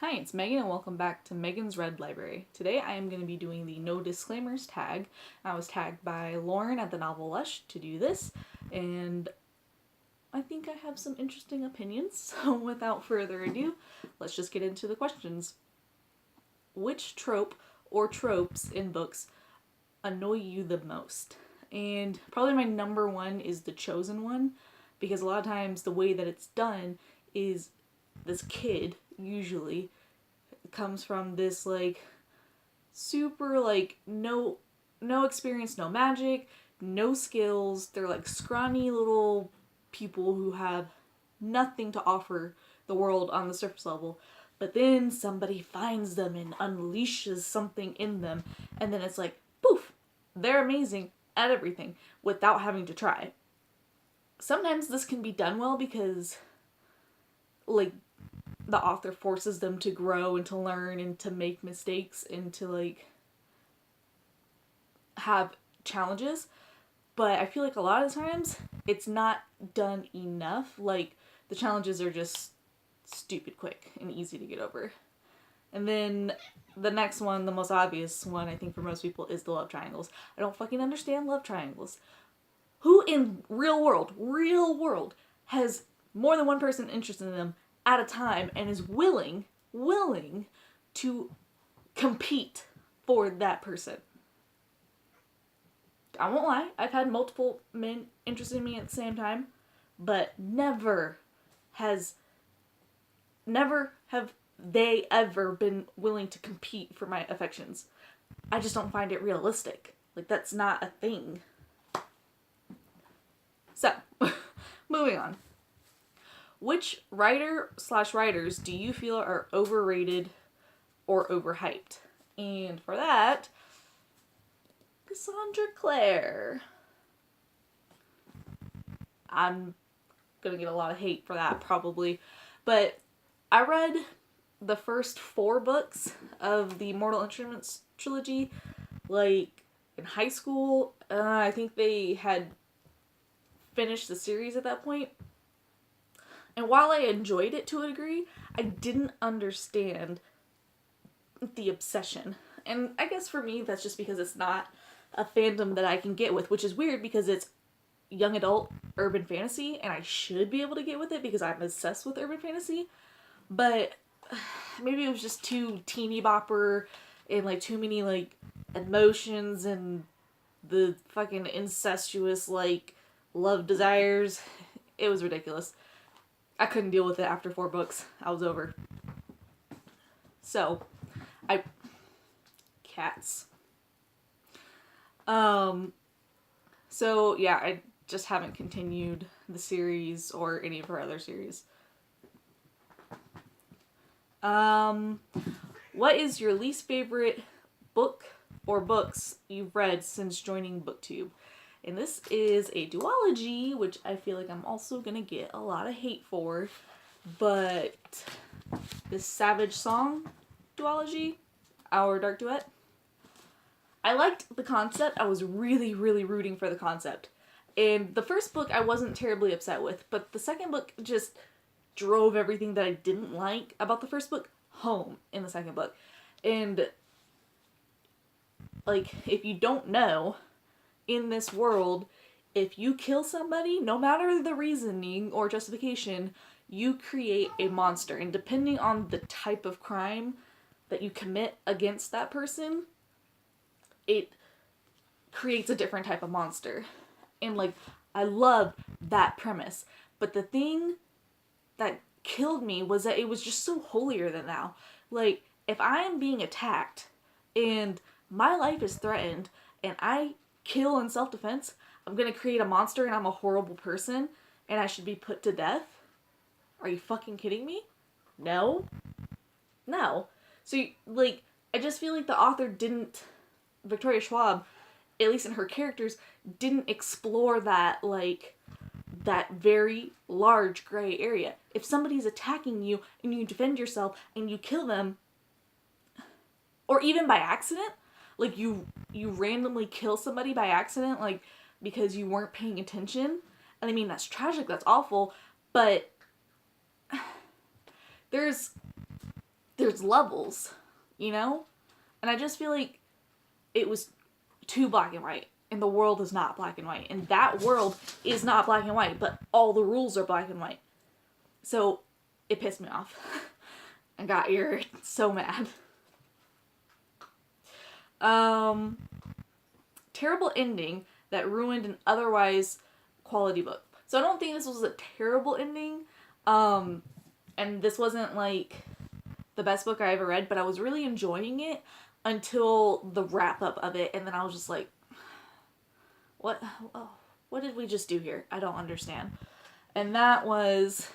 Hi, it's Megan and welcome back to Megan's Read Library. Today I am going to be doing the no disclaimers tag. I was tagged by Lauren at the Novel Lush to do this, and I think I have some interesting opinions. So without further ado, let's just get into the questions. Which trope or tropes in books annoy you the most? And probably my number one is the chosen one, because a lot of times the way that it's done is this kid usually comes from this like super like no experience, no magic, no skills. They're like scrawny little people who have nothing to offer the world on the surface level. But then somebody finds them and unleashes something in them, and then it's like poof, they're amazing at everything without having to try. Sometimes this can be done well because like the author forces them to grow and to learn and to make mistakes and to like have challenges. But I feel like a lot of times it's not done enough. Like the challenges are just stupid quick and easy to get over. And then the next one, the most obvious one I think for most people, is the love triangles. I don't fucking understand love triangles. Who in real world has more than one person interested in them at a time and is willing to compete for that person? I won't lie, I've had multiple men interested in me at the same time, but never have they ever been willing to compete for my affections. I just don't find it realistic. Like, that's not a thing. So, moving on. Which writer/writers do you feel are overrated or overhyped? And for that, Cassandra Clare. I'm gonna get a lot of hate for that probably, but I read the first 4 books of the Mortal Instruments trilogy like in high school. I think they had finished the series at that point. And while I enjoyed it to a degree, I didn't understand the obsession. And I guess for me, that's just because it's not a fandom that I can get with, which is weird because it's young adult urban fantasy, and I should be able to get with it because I'm obsessed with urban fantasy. But maybe it was just too teeny bopper and like too many like emotions and the fucking incestuous like love desires. It was ridiculous. I couldn't deal with it after 4 books. I was over. So, cats. So yeah, I just haven't continued the series or any of her other series. What is your least favorite book or books you've read since joining BookTube? And this is a duology, which I feel like I'm also gonna get a lot of hate for, but this Savage Song duology, Our Dark Duet. I liked the concept. I was really rooting for the concept. And the first book I wasn't terribly upset with, but the second book just drove everything that I didn't like about the first book home in the second book. And like, if you don't know, in this world, if you kill somebody, no matter the reasoning or justification, you create a monster. And depending on the type of crime that you commit against that person, it creates a different type of monster. And like, I love that premise. But the thing that killed me was that it was just so holier than thou. Like, if I am being attacked and my life is threatened and I kill in self-defense, I'm gonna create a monster and I'm a horrible person and I should be put to death? Are you fucking kidding me? No. So, like, I just feel like the author didn't, Victoria Schwab, at least in her characters, didn't explore that, like, that very large gray area. If somebody's attacking you and you defend yourself and you kill them, or even by accident, like you randomly kill somebody by accident, like because you weren't paying attention. And I mean, that's tragic, that's awful, but there's there's levels, you know? And I just feel like it was too black and white. And the world is not black and white. And that world is not black and white, but all the rules are black and white. So it pissed me off. I got so mad. Terrible ending that ruined an otherwise quality book. So I don't think this was a terrible ending. And this wasn't like the best book I ever read, but I was really enjoying it until the wrap up of it. And then I was just like, what did we just do here? I don't understand. And that was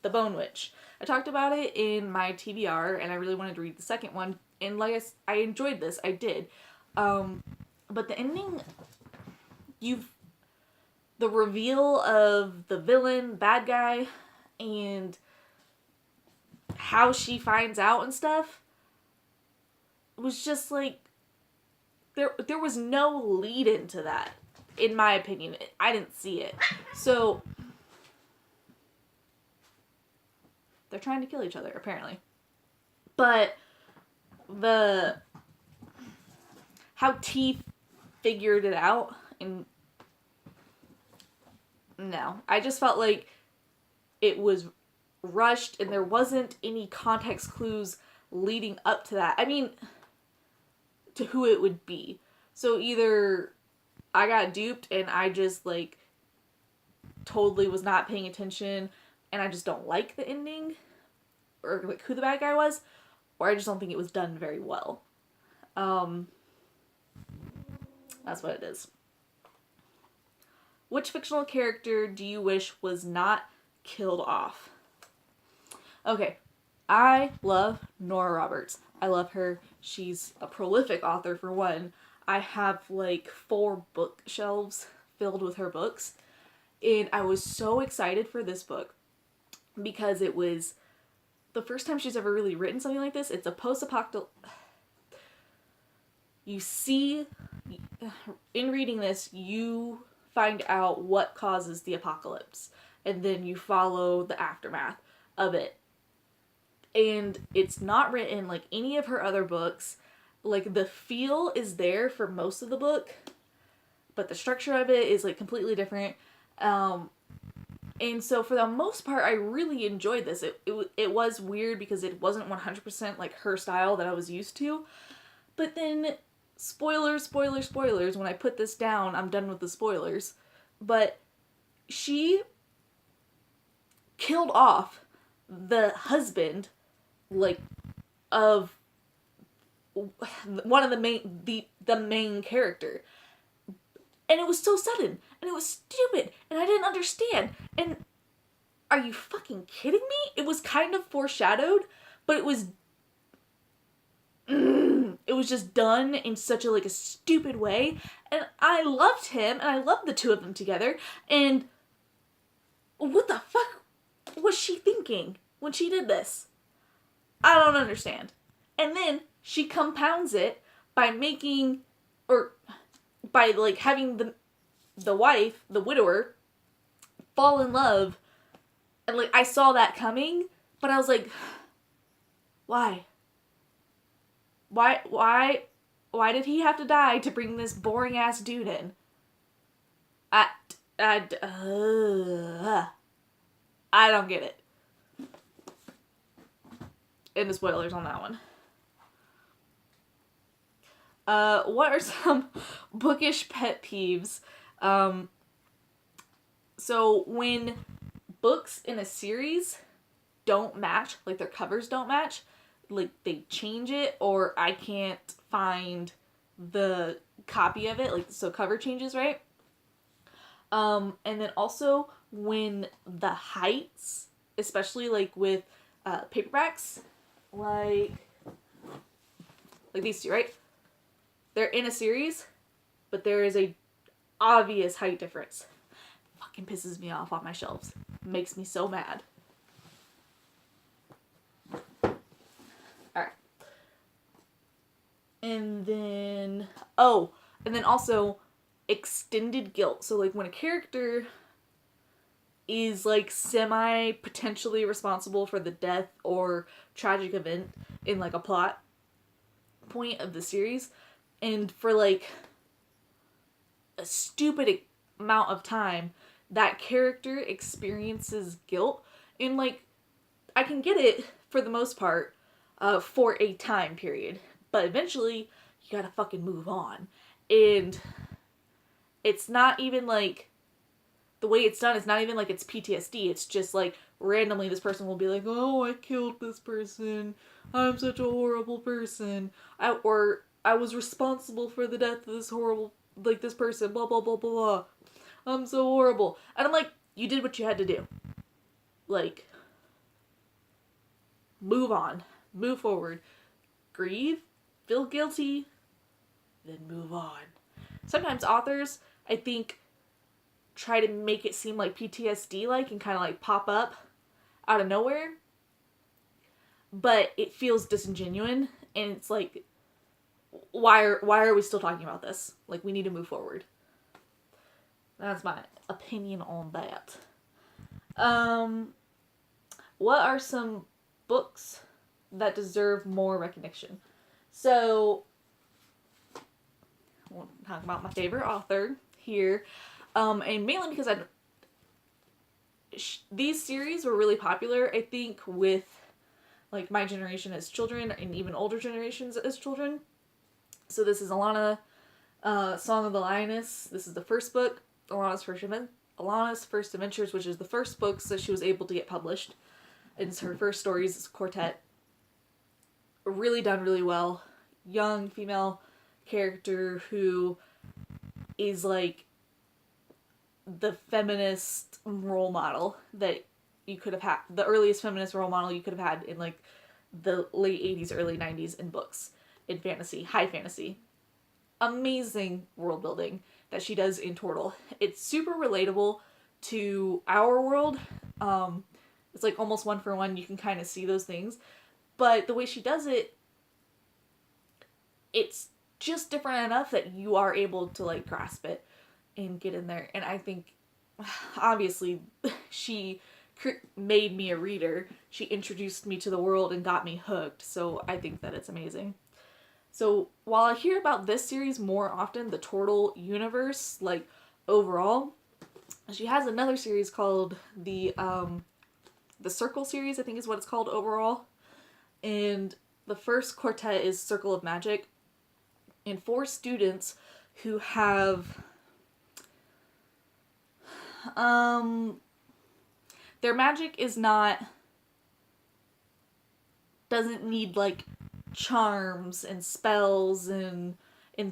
The Bone Witch. I talked about it in my TBR, and I really wanted to read the second one. And like I enjoyed this. I did. But the ending, the reveal of the villain, bad guy, and how she finds out and stuff was just like, there was no lead into that, in my opinion. I didn't see it. So they're trying to kill each other, apparently. But how T figured it out, and no, I just felt like it was rushed and there wasn't any context clues leading up to that. I mean, to who it would be. So either I got duped and I just like totally was not paying attention and I just don't like the ending, or like who the bad guy was, or I just don't think it was done very well. That's what it is. Which fictional character do you wish was not killed off? Okay, I love Nora Roberts. I love her. She's a prolific author, for one. I have like 4 bookshelves filled with her books. And I was so excited for this book because it was the first time she's ever really written something like this. It's a post-apocalyptic... You see, in reading this, you find out what causes the apocalypse. And then you follow the aftermath of it. And it's not written like any of her other books. Like, the feel is there for most of the book, but the structure of it is like completely different. And so for the most part, I really enjoyed this. It was weird because it wasn't 100% like her style that I was used to. But then, spoilers, when I put this down, I'm done with the spoilers. But she killed off the husband, like, of one of the main character. And it was so sudden, and it was stupid, and I didn't understand. And are you fucking kidding me? It was kind of foreshadowed, but it was just done in such a, like, a stupid way. And I loved him, and I loved the two of them together. And what the fuck was she thinking when she did this? I don't understand. And then she compounds it by making, or by, like, having the wife, the widower, fall in love. And, like, I saw that coming, but I was like, why? Why did he have to die to bring this boring ass dude in? I don't get it. And the spoilers on that one. What are some bookish pet peeves? So when books in a series don't match, like their covers don't match, like they change it, or I can't find the copy of it, like, so cover changes, right? And then also when the heights, especially like with paperbacks, like these two, right? They're in a series, but there is a obvious height difference. Fucking pisses me off on my shelves. Makes me so mad. Alright. And then also extended guilt. So like when a character is like semi potentially responsible for the death or tragic event in like a plot point of the series, and for like a stupid amount of time that character experiences guilt, and like I can get it for the most part for a time period, but eventually you gotta fucking move on. And it's not even like the way it's done, it's not even like it's PTSD. It's just like randomly this person will be like, oh, I killed this person. I'm such a horrible person. I was responsible for the death of this horrible, like this person, blah, blah, blah, blah, blah. I'm so horrible. And I'm like, you did what you had to do. Like, move on. Move forward. Grieve. Feel guilty. Then move on. Sometimes authors, I think, try to make it seem like PTSD like and kind of like pop up out of nowhere. But it feels disingenuous, and it's like, why are we still talking about this? Like, we need to move forward. That's my opinion on that. What are some books that deserve more recognition? So, we'll talk about my favorite author here. And mainly because these series were really popular, I think, with like my generation as children and even older generations as children. So this is Alanna, Song of the Lioness. This is the first book, Alanna's First Adventures, which is the first book that she was able to get published. It's her first stories. It's a quartet. Really done really well. Young female character who is like the feminist role model that you could have had, the earliest feminist role model you could have had in like the late 80s, early 90s in books, in fantasy, high fantasy. Amazing world building that she does in Tortle. It's super relatable to our world. It's like almost one for one. You can kind of see those things. But the way she does it, it's just different enough that you are able to like grasp it and get in there. And I think, obviously, she made me a reader. She introduced me to the world and got me hooked. So I think that it's amazing. So while I hear about this series more often, the Tortle universe, like overall, she has another series called the Circle series, I think is what it's called overall. And the first quartet is Circle of Magic. And 4 students who have their magic doesn't need like charms and spells and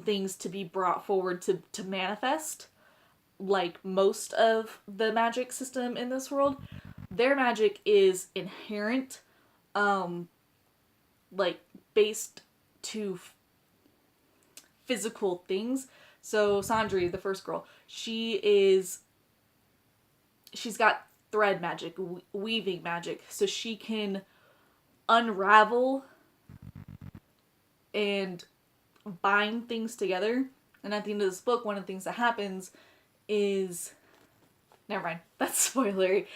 things to be brought forward to manifest like most of the magic system in this world. Their magic is inherent, like based to physical things. So Sandri, the first girl, she's got thread magic, weaving magic, so she can unravel and bind things together. And at the end of this book, one of the things that happens is, never mind, that's spoilery,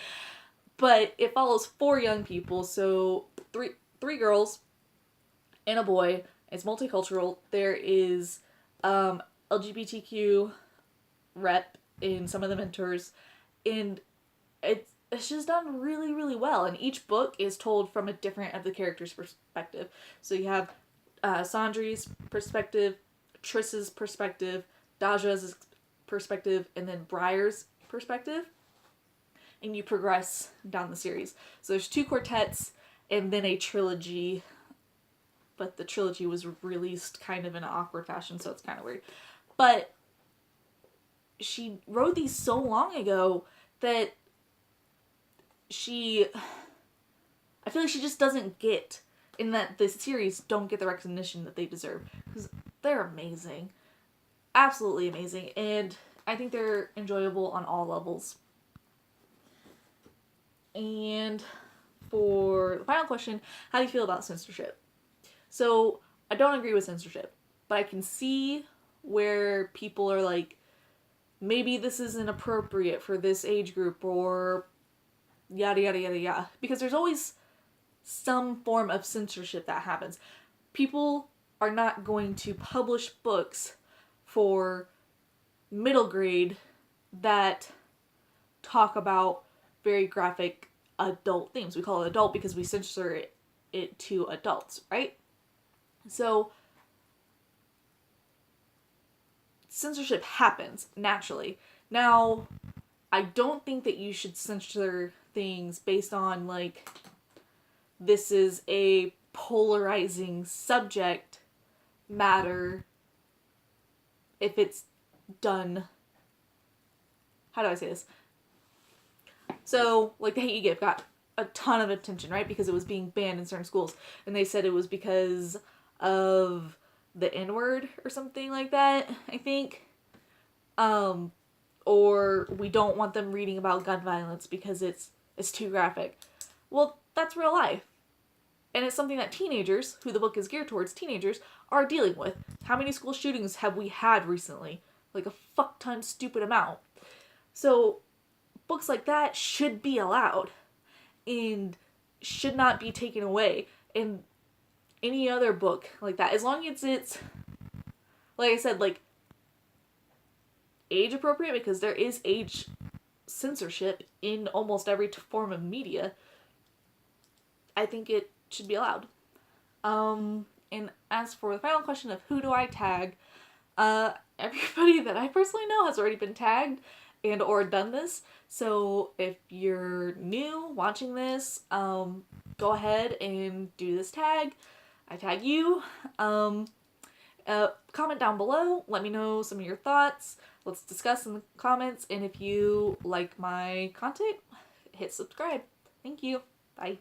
but it follows 4 young people, so three girls and a boy. It's multicultural. There is LGBTQ rep in some of the mentors, and it's just done really, really well. And each book is told from a different of the characters' perspective. So you have Sandri's perspective, Triss's perspective, Daja's perspective, and then Briar's perspective. And you progress down the series. So there's 2 quartets and then a trilogy, but the trilogy was released kind of in an awkward fashion, so it's kind of weird. But she wrote these so long ago that I feel like she just doesn't get, in that the series don't get the recognition that they deserve, because they're amazing. Absolutely amazing, and I think they're enjoyable on all levels. And for the final question, how do you feel about censorship? So, I don't agree with censorship, but I can see where people are like, maybe this isn't appropriate for this age group, or yada yada yada yada. Because there's always some form of censorship that happens. People are not going to publish books for middle grade that talk about very graphic adult themes. We call it adult because we censor it to adults, right? So censorship happens naturally. Now, I don't think that you should censor things based on, like, this is a polarizing subject matter if it's done. How do I say this? So, like, The Hate U Give got a ton of attention, right? Because it was being banned in certain schools. And they said it was because of the N-word or something like that, I think. Or we don't want them reading about gun violence because it's too graphic. Well, that's real life. And it's something that teenagers, who the book is geared towards, teenagers, are dealing with. How many school shootings have we had recently? Like a fuck ton stupid amount. So, books like that should be allowed. And should not be taken away. And any other book like that, as long as it's, like I said, like, age appropriate, because there is age censorship in almost every form of media, I think it should be allowed. And as for the final question of who do I tag, everybody that I personally know has already been tagged and or done this. So if you're new watching this, go ahead and do this tag. I tag you. Comment down below. Let me know some of your thoughts. Let's discuss in the comments. And if you like my content, hit subscribe. Thank you. Bye.